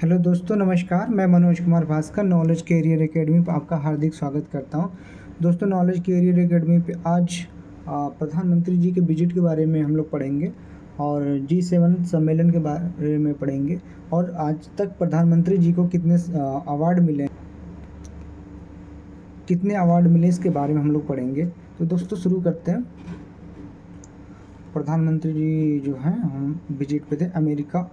Hello दोस्तों, नमस्कार। मैं Manoj Kumar Bhaskar Knowledge Career Academy पर आपका हार्दिक स्वागत करता हूं। दोस्तों, नॉलेज कैरियर एकेडमी पे आज प्रधानमंत्री जी के विजिट के बारे में हम लोग पढ़ेंगे और G7 सम्मेलन के बारे में पढ़ेंगे और आज तक प्रधानमंत्री जी को कितने अवार्ड मिले इसके बारे में हम लोग पढ़ेंगे। तो दोस्तों शुरू करते हैं। प्रधानमंत्री जी जो हैं हम विजिट पे थे अमेरिका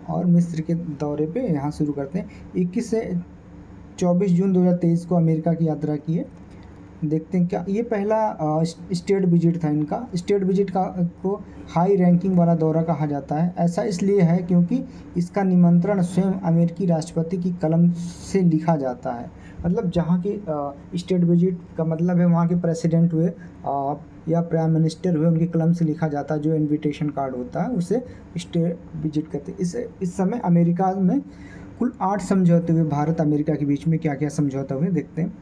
और मिस्र के दौरे पे। यहाँ शुरू करते हैं। 21 से 24 जून 2023 को अमेरिका की यात्रा की है। देखते हैं क्या ये पहला स्टेट विजिट था इनका। स्टेट विजिट को हाई रैंकिंग वाला दौरा कहा जाता है। ऐसा इसलिए है क्योंकि इसका निमंत्रण स्वयं अमेरिकी राष्ट्रपति की कलम से लिखा जाता है। मतलब जहाँ की स्टेट विजिट का मतलब है वहाँ के प्रेसिडेंट हुए या प्राइम मिनिस्टर हुए, उनकी कलम से लिखा जाता है। जो इनविटेशन कार्ड होता है उसे स्टेट विजिट करते हैं। इस समय अमेरिका में कुल 8 समझौते हुए भारत अमेरिका के बीच में। क्या क्या समझौता हुए देखते हैं।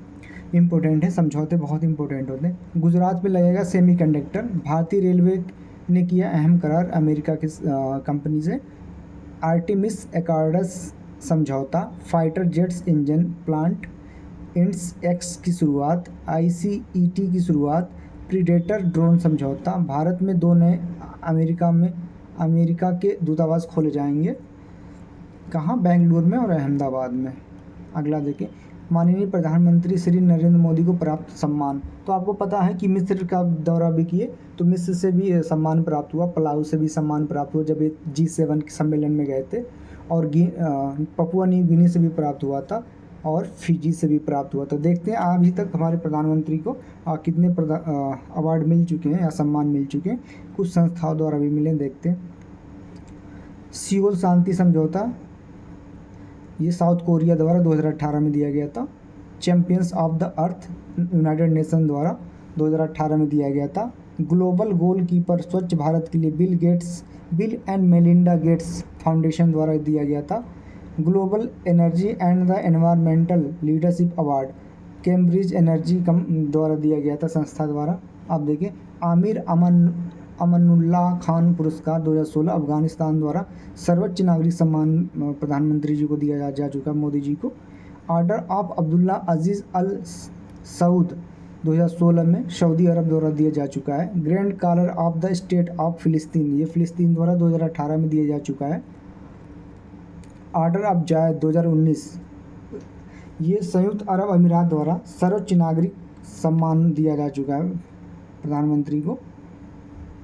इम्पोर्टेंट है, समझौते बहुत इंपॉर्टेंट होते हैं। गुजरात में लगेगा सेमीकंडक्टर। भारतीय रेलवे ने किया अहम करार अमेरिका की कंपनी से। आर्टेमिस अकॉर्ड्स समझौता। Fighter jets engine plant ends x की शुरुआत। ICET की शुरुआत। प्रीडेटर ड्रोन समझौता। भारत में 2 नए अमेरिका के दूतावास खोले जाएंगे। कहाँ? बेंगलुरु में और अहमदाबाद में। अगला देखें। माननीय प्रधानमंत्री श्री नरेंद्र मोदी को प्राप्त सम्मान। तो आपको पता है कि मिस्र का दौरा भी किए, तो मिस्र से भी सम्मान प्राप्त हुआ, पलाऊ से भी सम्मान प्राप्त हुआ जब ये G7 के सम्मेलन में गए थे। और पपुआ न्यू गिनी से भी प्राप्त हुआ था और फिजी से भी प्राप्त हुआ। तो देखते हैं अभी तक हमारे प्रधानमंत्री को कितने अवार्ड मिल चुके हैं या सम्मान मिल चुके हैं। कुछ संस्थाओं द्वारा भी मिले, देखते हैं। सियोल शांति समझौता, ये साउथ कोरिया द्वारा 2018 में दिया गया था। Champions of the earth United nation द्वारा 2018 में दिया गया था। ग्लोबल गोल कीपर स्वच्छ भारत के लिए bill and Melinda Gates foundation द्वारा दिया गया था। Global energy and the environmental leadership award Cambridge energy द्वारा दिया गया था, संस्था द्वारा। आप देखिए आमिर अमनुल्लाह खान पुरस्कार 2016 अफगानिस्तान द्वारा। सर्वोच्च नागरिक सम्मान प्रधानमंत्री जी को दिया जा चुका, मोदी जी को। Order of Abdullah Aziz Al Saud 2016 में सऊदी अरब द्वारा दिया जा चुका है। Grand collar of the state of Palestine, ये फिलिस्तीन द्वारा 2018 में दिया जा चुका है। ऑर्डर ऑफ जायद 2019, ये संयुक्त अरब अमीरात द्वारा सर्वोच्च नागरिक सम्मान दिया जा चुका है प्रधानमंत्री को।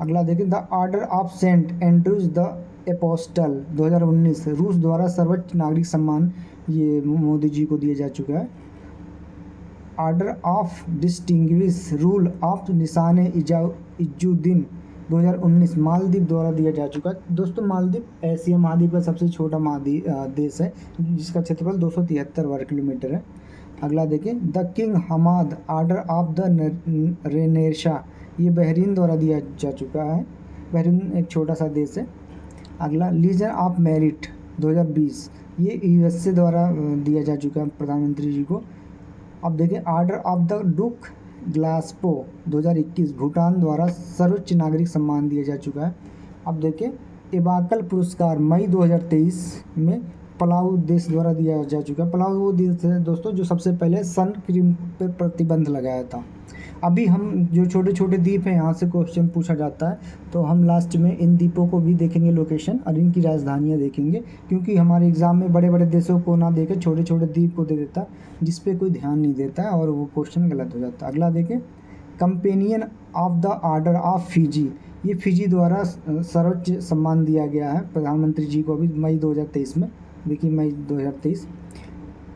अगला देखें। The order of Saint Andrews the apostle 2019, रूस द्वारा सर्वोच्च नागरिक सम्मान ये मोदी जी को दिया जा चुका है। Order of distinguish rule of निशान इजुद्दीन 2019 मालदीव द्वारा दिया जा चुका है। दोस्तों, मालदीव एशिया महाद्वीप का सबसे छोटा देश है जिसका क्षेत्रफल 273 वर्ग किलोमीटर है। अगला देखें। The king Hamad order of the Renaissance, ये बहरीन द्वारा दिया जा चुका है। बहरीन एक छोटा सा देश है। अगला लीजन ऑफ मेरिट 2020, ये USA द्वारा दिया जा चुका है प्रधानमंत्री जी को। अब देखें। ऑर्डर ऑफ द डुक ग्लासपो 2021 भूटान द्वारा सर्वोच्च नागरिक सम्मान दिया जा चुका है। अब देखें। एबाकल पुरस्कार मई 2023 में पलाऊ देश द्वारा दिया जा चुका है। पलाऊ वो देश है दोस्तों जो सबसे पहले सन क्रीम पर प्रतिबंध लगाया था। अभी हम जो छोटे छोटे द्वीप हैं यहाँ से क्वेश्चन पूछा जाता है, तो हम लास्ट में इन द्वीपों को भी देखेंगे लोकेशन और इनकी राजधानियाँ देखेंगे, क्योंकि हमारे एग्ज़ाम में बड़े बड़े देशों को ना देकर छोटे छोटे द्वीप को दे देता है जिस पे कोई ध्यान नहीं देता है और वो क्वेश्चन गलत हो जाता है। अगला देखें। Companion of the order of Fiji, ये फिजी द्वारा सर्वोच्च सम्मान दिया गया है प्रधानमंत्री जी को अभी मई 2023 में। देखिए मई 2023।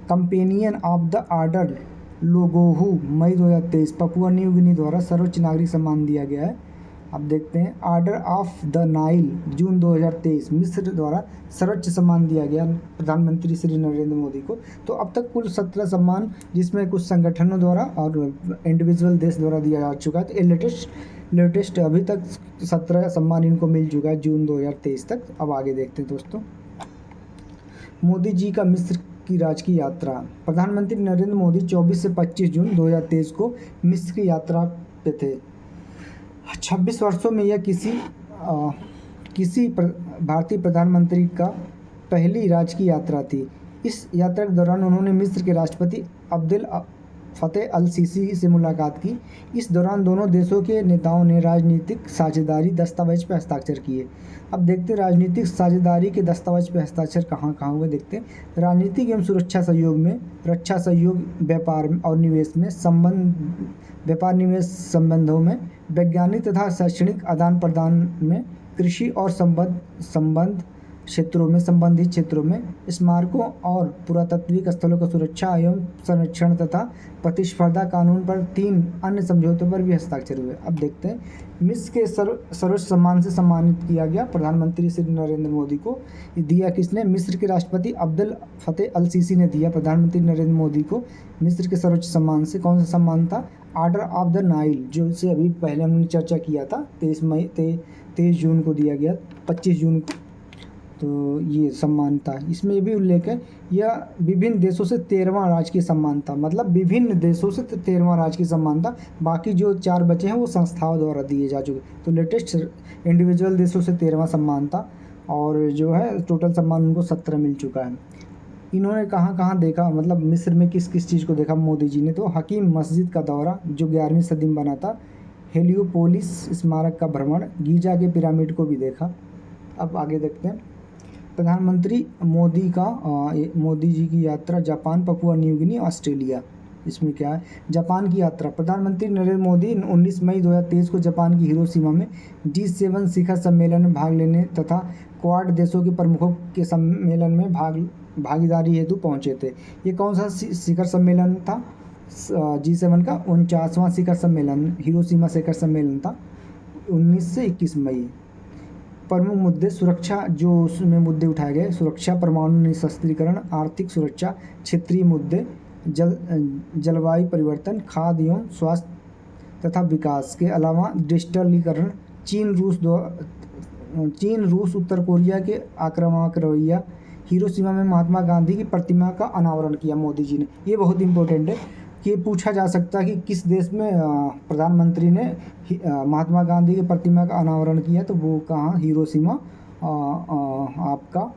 Companion of the order Logohu मई 2023 पपुआ न्यू गिनी द्वारा सर्वोच्च नागरिक सम्मान दिया गया है। अब देखते हैं। ऑर्डर ऑफ द नाइल जून 2023 मिस्र द्वारा सर्वोच्च सम्मान दिया गया प्रधानमंत्री श्री नरेंद्र मोदी को। तो अब तक कुल 17 सम्मान, जिसमें कुछ संगठनों द्वारा और इंडिविजुअल देश द्वारा दिया जा चुका है। तो लेटेस्ट अभी तक 17 सम्मान इनको मिल चुका है जून 2023 तक। अब आगे देखते हैं दोस्तों। मोदी जी का मिस्र की राजकीय यात्रा। प्रधानमंत्री नरेंद्र मोदी 24 से 25 जून 2023 को मिस्र की यात्रा पे थे। 26 वर्षों में यह किसी भारतीय प्रधानमंत्री का पहली राजकीय यात्रा थी। इस यात्रा के दौरान उन्होंने मिस्र के राष्ट्रपति अब्देल फ़तेह अल सीसी से मुलाकात की। इस दौरान दोनों देशों के नेताओं ने राजनीतिक साझेदारी दस्तावेज पर हस्ताक्षर किए। अब देखते हैं राजनीतिक साझेदारी के दस्तावेज पर हस्ताक्षर कहाँ कहाँ हुए, देखते हैं। राजनीतिक एवं सुरक्षा सहयोग में, रक्षा सहयोग, व्यापार और निवेश में व्यापार निवेश संबंधों में, वैज्ञानिक तथा शैक्षणिक आदान प्रदान में, कृषि और संबंधित क्षेत्रों में, स्मारकों और पुरातात्विक स्थलों की सुरक्षा एवं संरक्षण तथा प्रतिस्पर्धा कानून पर 3 अन्य समझौतों पर भी हस्ताक्षर हुए। अब देखते हैं, मिस्र के सर्वोच्च सम्मान से सम्मानित किया गया प्रधानमंत्री श्री नरेंद्र मोदी को। दिया किसने? मिस्र के राष्ट्रपति अब्देल फ़तेह अल सीसी ने दिया प्रधानमंत्री नरेंद्र मोदी को मिस्र के सर्वोच्च सम्मान से। कौन सा सम्मान था? ऑर्डर ऑफ द नाइल, जो से अभी पहले हमने चर्चा किया था। 23 जून को दिया गया, 25 जून को, तो ये सम्मान था। इसमें ये भी उल्लेख है, यह विभिन्न देशों से 13वां राजकीय सम्मान था। मतलब विभिन्न देशों से 13वां राजकीय सम्मान था। बाकी जो 4 बचे हैं वो संस्थाओं द्वारा दिए जा चुके। तो लेटेस्ट इंडिविजुअल देशों से 13वां सम्मान था, और जो है टोटल सम्मान उनको 17 मिल चुका है। इन्होंने कहाँ कहाँ देखा, मतलब मिस्र में किस किस चीज़ को देखा मोदी जी ने? तो हकीम मस्जिद का दौरा जो 11वीं सदी में बना था, हेलियोपोलिस स्मारक का भ्रमण, गीजा के पिरामिड को भी देखा। अब आगे देखते हैं, प्रधानमंत्री मोदी जी की यात्रा जापान, पपुआ न्यू गिनी, ऑस्ट्रेलिया। इसमें क्या है? जापान की यात्रा। प्रधानमंत्री नरेंद्र मोदी 19 मई 2023 को जापान की हिरोशिमा में G7 शिखर सम्मेलन में भाग लेने तथा क्वाड देशों के प्रमुखों के सम्मेलन में भागीदारी हेतु पहुंचे थे। ये कौन सा शिखर सम्मेलन था? G7 का 49वां शिखर सम्मेलन, हिरोशिमा शिखर सम्मेलन था, 19 से 21 मई। प्रमुख मुद्दे सुरक्षा, जो उसमें मुद्दे उठाए गए, सुरक्षा, परमाणु निशस्त्रीकरण, आर्थिक सुरक्षा, क्षेत्रीय मुद्दे, जलवायु परिवर्तन, खाद्य एवं स्वास्थ्य तथा विकास के अलावा डिजिटलीकरण, चीन रूस उत्तर कोरिया के आक्रामक रवैया। हिरोशिमा में महात्मा गांधी की प्रतिमा का अनावरण किया मोदी जी ने। ये बहुत इंपॉर्टेंट है कि पूछा जा सकता है कि किस देश में प्रधानमंत्री ने महात्मा गांधी की प्रतिमा का अनावरण किया, तो वो कहाँ? हिरोशिमा, आपका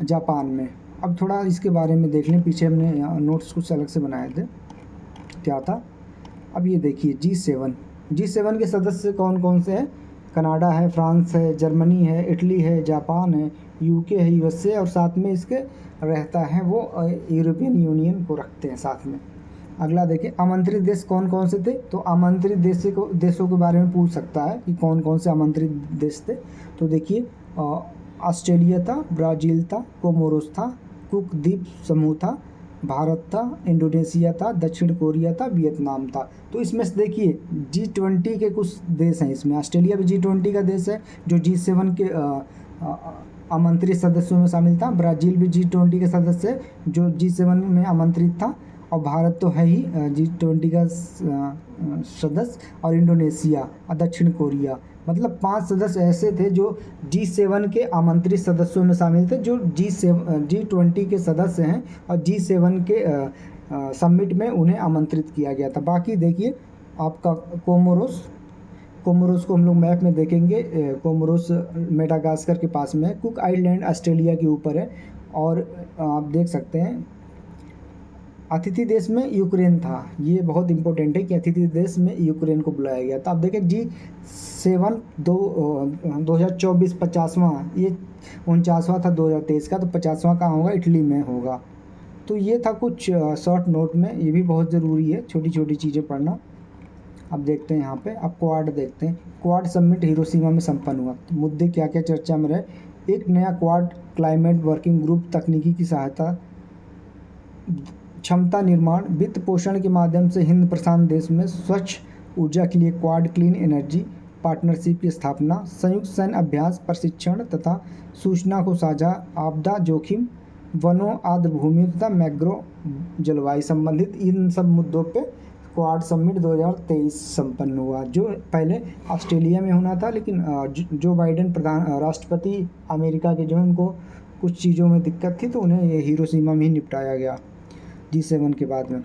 जापान में। अब थोड़ा इसके बारे में देख लें, पीछे हमने नोट्स कुछ अलग से बनाए थे, क्या था। अब ये देखिए, G7 के सदस्य कौन कौन से हैं? कनाडा है, फ्रांस है, जर्मनी है, इटली है, जापान है, UK है, USA, और साथ में इसके रहता है वो यूरोपियन यूनियन को रखते हैं साथ में। अगला देखें, आमंत्रित देश कौन कौन से थे? तो आमंत्रित देशों के बारे में पूछ सकता है कि कौन कौन से आमंत्रित देश थे। तो देखिए, ऑस्ट्रेलिया था, ब्राज़ील था, कोमोरोस था, कुक द्वीप समूह था, भारत था, इंडोनेशिया था, दक्षिण कोरिया था, वियतनाम था। तो इसमें से देखिए G20 के कुछ देश हैं इसमें। ऑस्ट्रेलिया भी G20 का देश है जो G7 के आमंत्रित सदस्यों में शामिल था। ब्राज़ील भी G20 के सदस्य है जो G7 में आमंत्रित था, और भारत तो है ही G20 का सदस्य, और इंडोनेशिया और दक्षिण कोरिया। मतलब 5 सदस्य ऐसे थे जो G7 के आमंत्रित सदस्यों में शामिल थे, जो G20 के सदस्य हैं, और G7 के समिट में उन्हें आमंत्रित किया गया था। बाकी देखिए आपका कोमोरोस को हम लोग मैप में देखेंगे। कोमोरोस मेडागास्कर के पास में है, कुक आइलैंड ऑस्ट्रेलिया के ऊपर है, और आप देख सकते हैं अतिथि देश में यूक्रेन था। ये बहुत इंपॉर्टेंट है कि अतिथि देश में यूक्रेन को बुलाया गया। तो आप देखें G7 2024 50वां, ये 49वां था 2023 का, तो 50वां कहाँ होगा? इटली में होगा। तो ये था कुछ शॉर्ट नोट में, ये भी बहुत ज़रूरी है छोटी छोटी चीज़ें पढ़ना। अब देखते हैं यहाँ पे, अब क्वाड देखते हैं। क्वाड समिट हिरोशिमा में संपन्न हुआ। तो मुद्दे क्या क्या चर्चा में रहे? एक नया क्वाड क्लाइमेट वर्किंग ग्रुप, तकनीकी की सहायता, क्षमता निर्माण, वित्त पोषण के माध्यम से हिंद प्रशांत देश में स्वच्छ ऊर्जा के लिए क्वाड क्लीन एनर्जी पार्टनरशिप की स्थापना, संयुक्त सैन्य अभ्यास, प्रशिक्षण तथा सूचना को साझा, आपदा जोखिम, वनों, आर्द्रभूमि तथा मैग्रो जलवायु संबंधित इन सब मुद्दों पे क्वाड समिट 2023 संपन्न हुआ, जो पहले ऑस्ट्रेलिया में होना था, लेकिन जो बाइडेन राष्ट्रपति अमेरिका के जो है उनको कुछ चीज़ों में दिक्कत थी, तो उन्हें ये हिरोशिमा में ही निपटाया गया G7 के बाद में।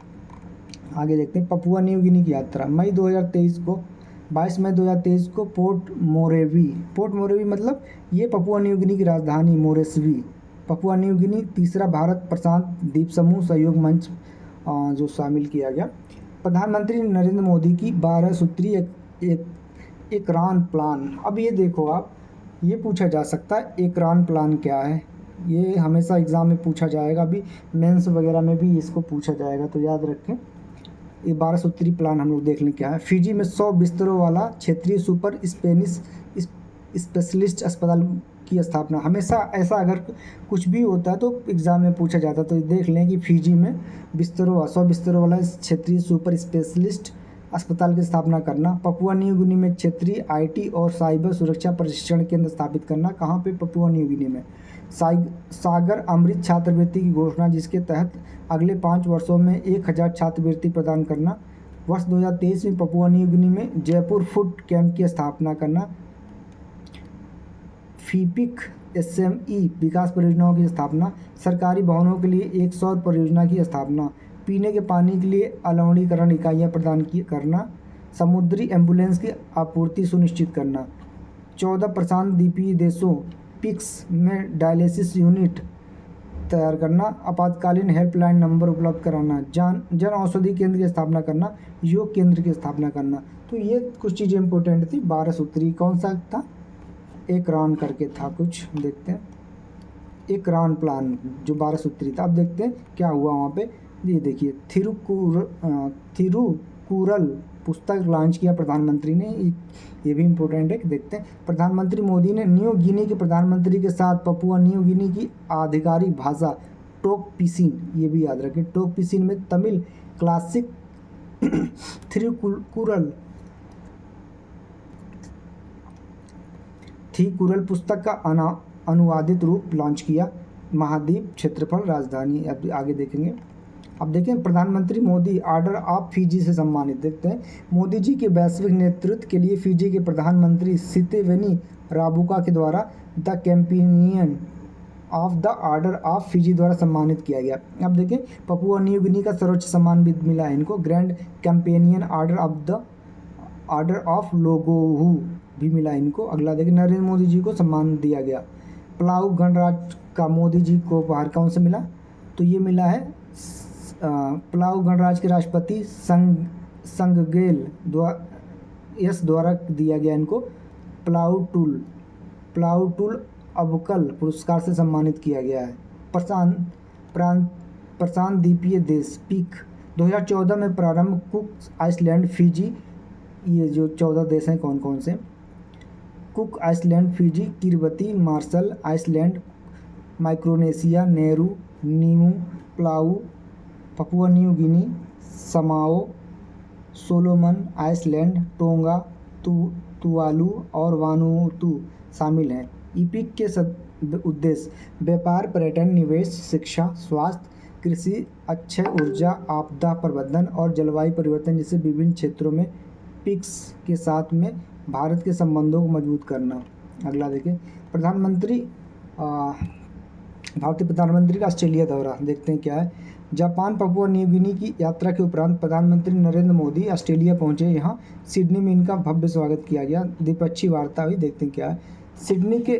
आगे देखते हैं, पपुआ न्यू गिनी की यात्रा। 22 मई 2023 को पोर्ट मोरेवी मतलब ये पपुआ न्यू गिनी की राजधानी पपुआ न्यू गिनी, तीसरा भारत प्रशांत द्वीप समूह सहयोग मंच जो शामिल किया गया। प्रधानमंत्री नरेंद्र मोदी की 12 सूत्री एक रान प्लान। अब ये देखो आप, ये पूछा जा सकता है एक रान प्लान क्या है, ये हमेशा एग्ज़ाम में पूछा जाएगा, अभी मेंस वगैरह में भी इसको पूछा जाएगा, तो याद रखें। ये 12 सूत्री प्लान हम लोग देख लें क्या है। फिजी में 100 बिस्तरों वाला क्षेत्रीय सुपर स्पेशलिस्ट अस्पताल की स्थापना। हमेशा ऐसा अगर कुछ भी होता है तो एग्ज़ाम में पूछा जाता है, तो देख लें कि फिजी में 100 बिस्तरों वाला क्षेत्रीय सुपर स्पेशलिस्ट अस्पताल की स्थापना करना। पपुआ न्यू गिनी में क्षेत्रीय आईटी और साइबर सुरक्षा प्रशिक्षण केंद्र स्थापित करना। कहाँ पे? पपुआ न्यू गिनी में। सागर अमृत छात्रवृत्ति की घोषणा, जिसके तहत अगले 5 वर्षों में 1000 छात्रवृत्ति प्रदान करना। वर्ष 2023 में पपुआ न्यू गिनी में जयपुर फूड कैंप की स्थापना करना। फीपिक एसएमई विकास परियोजनाओं की स्थापना। सरकारी भवनों के लिए एक सौर परियोजना की स्थापना। पीने के पानी के लिए अलवणीकरण इकाइयाँ प्रदान करना। समुद्री एम्बुलेंस की आपूर्ति सुनिश्चित करना। 14 प्रशांत द्वीपीय देशों पिक्स में डायलिसिस यूनिट तैयार करना। आपातकालीन हेल्पलाइन नंबर उपलब्ध कराना। जन औषधि केंद्र की स्थापना करना। योग केंद्र की स्थापना करना। तो ये कुछ चीज़ें इंपॉर्टेंट थी। 12 सूत्री कौन सा था? एक रान करके था कुछ, देखते हैं। एक रान प्लान जो 12 सूत्री था। अब देखते हैं क्या हुआ वहाँ पे। ये देखिए, थिरुकुरल पुस्तक लॉन्च किया प्रधानमंत्री ने, ये भी इम्पोर्टेंट है। देखते हैं, प्रधानमंत्री मोदी ने न्यू गिनी के प्रधानमंत्री के साथ पपुआ न्यू गिनी की आधिकारिक भाषा टोक पिसिन, ये भी याद रखें, टोक पिसिन में तमिल क्लासिक थिरुकुरल पुस्तक का अनुवादित रूप लॉन्च किया। महाद्वीप क्षेत्रफल राजधानी, अब आगे देखेंगे। अब देखें, प्रधानमंत्री मोदी ऑर्डर ऑफ फिजी से सम्मानित। देखते हैं, मोदी जी के वैश्विक नेतृत्व के लिए फिजी के प्रधानमंत्री सितेवेनी राबुका के द्वारा the companion of the order of Fiji द्वारा सम्मानित किया गया। अब देखें, पपुआ न्यू गिनी का सर्वोच्च सम्मान भी मिला है इनको, ग्रैंड कैंपेनियन ऑर्डर ऑफ लोगोहू भी मिला इनको। अगला देखिए, नरेंद्र मोदी जी को सम्मान दिया गया। प्लाऊ गणराज्य का मोदी जी को उपहार कौन से मिला? तो ये मिला है प्लाऊ गणराज्य के राष्ट्रपति संगगेल द्वारा दिया गया इनको प्लाऊटुल अबकल पुरस्कार से सम्मानित किया गया है। प्रशांत द्वीपीय देश पिक 2014 में प्रारंभ। कुक आइसलैंड, फिजी, ये जो 14 देश हैं कौन कौन से? Cook Island, Fiji, Kiribati, Marshall Island, Micronesia, Nauru, New Palau, Papua New Guinea, Samoa, Solomon Island, Tonga, Tuvalu और वानुतु शामिल हैं। ईपिक के उद्देश्य व्यापार, पर्यटन, निवेश, शिक्षा, स्वास्थ्य, कृषि, अक्षय ऊर्जा, आपदा प्रबंधन और जलवायु परिवर्तन जैसे विभिन्न क्षेत्रों में पिक्स के साथ में भारत के संबंधों को मजबूत करना। अगला देखिए, भारतीय प्रधानमंत्री का ऑस्ट्रेलिया दौरा, देखते हैं क्या है। जापान, पपुआ न्यू गिनी की यात्रा के उपरांत प्रधानमंत्री नरेंद्र मोदी ऑस्ट्रेलिया पहुंचे। यहाँ सिडनी में इनका भव्य स्वागत किया गया। द्विपक्षीय वार्ता हुई, देखते हैं क्या है। सिडनी के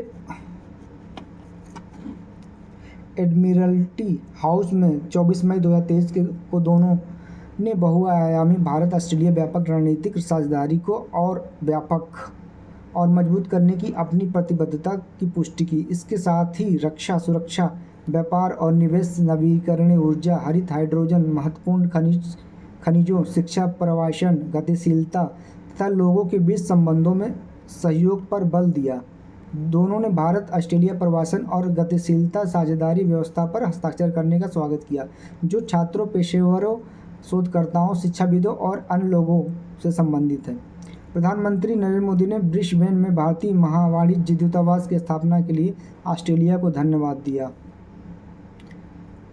एडमिरल्टी हाउस में 24 मई 2023 को दोनों ने बहुआयामी भारत ऑस्ट्रेलिया व्यापक रणनीतिक साझेदारी को और व्यापक और मजबूत करने की अपनी प्रतिबद्धता की पुष्टि की। इसके साथ ही रक्षा, सुरक्षा, व्यापार और निवेश, नवीकरणीय ऊर्जा, हरित हाइड्रोजन, महत्वपूर्ण खनिजों, शिक्षा, प्रवासन, गतिशीलता तथा लोगों के बीच संबंधों में सहयोग पर बल दिया। दोनों ने भारत ऑस्ट्रेलिया प्रवासन और गतिशीलता साझेदारी व्यवस्था पर हस्ताक्षर करने का स्वागत किया, जो छात्रों, पेशेवरों, शोधकर्ताओं, शिक्षाविदों और अन्य लोगों से संबंधित है। प्रधानमंत्री नरेंद्र मोदी ने ब्रिस्बेन में भारतीय महावाणिज्य दूतावास की स्थापना के लिए ऑस्ट्रेलिया को धन्यवाद दिया।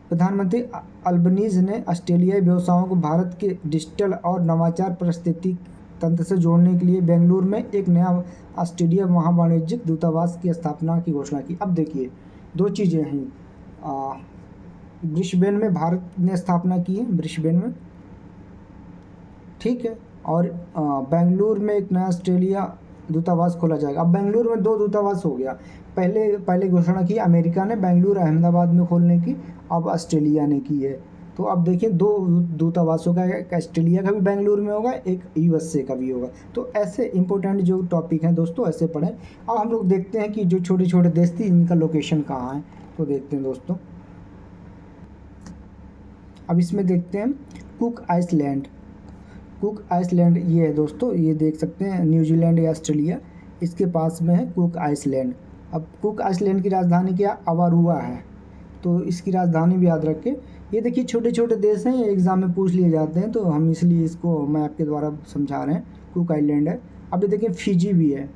प्रधानमंत्री अल्बनीज ने ऑस्ट्रेलियाई व्यवसायों को भारत के डिजिटल और नवाचार पारिस्थितिकी तंत्र से जोड़ने के लिए बेंगलुरु में एक नया ऑस्ट्रेलिया महावाणिज्यिक दूतावास की स्थापना की घोषणा की। अब देखिए, दो चीज़ें हैं, ब्रिस्बेन में भारत ने स्थापना की है, ब्रिस्बेन में, ठीक है, और बेंगलुरु में एक नया ऑस्ट्रेलिया दूतावास खोला जाएगा। अब बेंगलुरु में 2 दूतावास हो गया। पहले घोषणा की अमेरिका ने बेंगलुरु अहमदाबाद में खोलने की, अब ऑस्ट्रेलिया ने की है। तो अब देखिए 2 दूतावासों का, एक ऑस्ट्रेलिया का भी बेंगलुरु में होगा, एक यूएसए का भी होगा। तो ऐसे इंपॉर्टेंट जो टॉपिक हैं दोस्तों ऐसे पढ़ें। अब हम लोग देखते हैं कि जो छोटे छोटे देश थी इनका लोकेशन कहाँ है, तो देखते हैं दोस्तों। अब इसमें देखते हैं कुक आइसलैंड। कुक आइसलैंड ये है दोस्तों, ये देख सकते हैं न्यूजीलैंड या ऑस्ट्रेलिया, इसके पास में है कुक आइसलैंड। अब कुक आइसलैंड की राजधानी क्या, अवारुआ है, तो इसकी राजधानी भी याद रखें। ये देखिए छोटे छोटे देश हैं, ये एग्ज़ाम में पूछ लिए जाते हैं, तो हम इसलिए इसको मैं आपके द्वारा समझा रहे हैं। कुक आइलैंड है। अब ये देखिए फिजी भी है,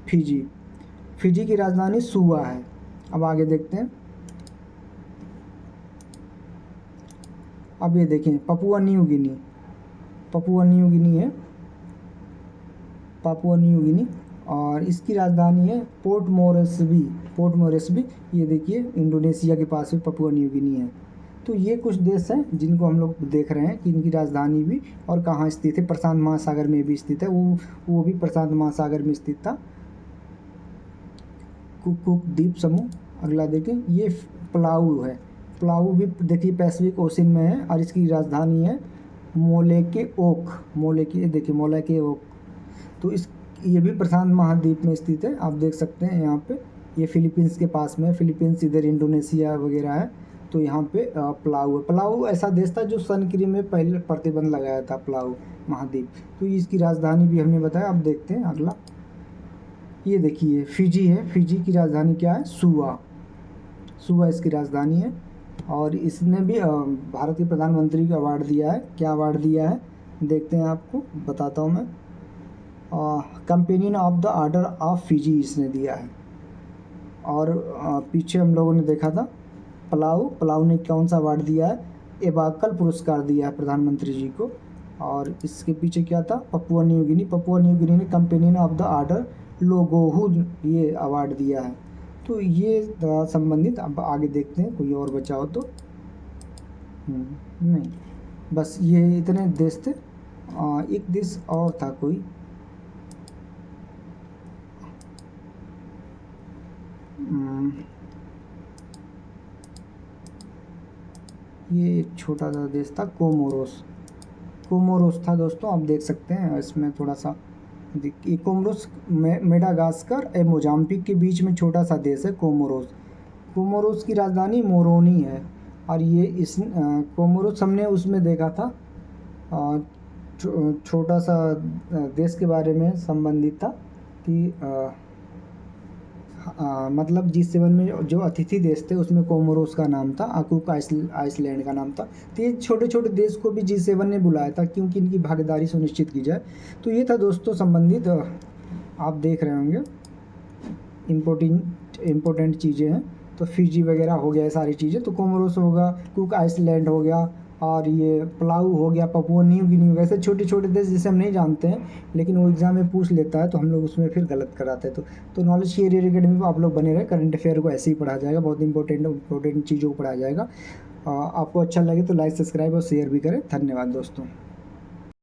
फिजी की राजधानी सुआ है। अब आगे देखते हैं। अब ये देखें पपुआ न्यू गिनी है, पापुआ न्यू गिनी, और इसकी राजधानी है पोर्ट मोरेस्बी। ये देखिए इंडोनेशिया के पास में पपुआ न्यू गिनी है। तो ये कुछ देश हैं जिनको हम लोग देख रहे हैं कि इनकी राजधानी भी और कहाँ स्थित है। प्रशांत महासागर में भी स्थित है, वो भी प्रशांत महासागर में स्थित था। कुक द्वीप समूह। अगला देखें, ये पलाऊ है। पलाऊ भी देखिए पैसिफिक ओशन में है और इसकी राजधानी है मोलेके ओक। तो ये भी प्रशांत महाद्वीप में स्थित है। आप देख सकते हैं यहाँ पे, ये फिलीपींस के पास में, फिलीपींस इधर इंडोनेशिया वगैरह है। तो यहाँ पे पलाऊ है। पलाऊ ऐसा देश था जो सन क्रीम में पहले प्रतिबंध लगाया था, पलाऊ महाद्वीप। तो इसकी राजधानी भी हमने बताया। अब देखते हैं अगला, ये देखिए फिजी है। फिजी की राजधानी क्या है, सुआ इसकी राजधानी है। और इसने भी भारत के प्रधानमंत्री को अवार्ड दिया है। क्या अवार्ड दिया है देखते हैं, आपको बताता हूँ मैं। Companion of the order of Fiji इसने दिया है। और पीछे हम लोगों ने देखा था पलाऊ ने कौन सा अवार्ड दिया है, एबाकल पुरस्कार दिया है प्रधानमंत्री जी को। और इसके पीछे क्या था, पपुआ न्यू गिनी ने कंपेनियन ऑफ द ऑर्डर लोगोहू ये अवार्ड दिया है। तो ये संबंधित। अब आगे देखते हैं, कोई और बचा हो तो। नहीं, बस ये इतने देश थे। एक देश और था कोई, ये एक छोटा सा देश था, कोमोरोस था दोस्तों। आप देख सकते हैं इसमें थोड़ा सा, कोमोरोस मेडागास्कर ए मोजाम्बिक के बीच में छोटा सा देश है कोमोरोस की राजधानी मोरोनी है। और ये इस कोमोरोस हमने उसमें देखा था, छोटा सा देश के बारे में संबंधित था कि मतलब G7 में जो अतिथि देश थे उसमें कोमोरोस का नाम था, कुक आइसलैंड का नाम था। तो ये छोटे छोटे देश को भी G7 ने बुलाया था क्योंकि इनकी भागीदारी सुनिश्चित की जाए। तो ये था दोस्तों संबंधित, आप देख रहे होंगे इम्पोर्टेंट चीज़ें हैं। तो फिजी वगैरह हो गया सारी चीज़ें, तो कोमोरोस होगा, कुक आइसलैंड हो गया, और ये पलाऊ हो गया, पपुआ न्यू गिनी हो गया। ऐसे छोटे छोटे देश जिसे हम नहीं जानते हैं लेकिन वो एग्ज़ाम में पूछ लेता है तो हम लोग उसमें फिर गलत कराते हैं। तो नॉलेज शेयर अकेडमी पर आप लोग बने रहे, करंट अफेयर को ऐसे ही पढ़ा जाएगा, बहुत इंपॉर्टेंट चीज़ों को पढ़ाया जाएगा। आपको अच्छा लगे तो लाइक, सब्सक्राइब और शेयर भी करें। धन्यवाद दोस्तों।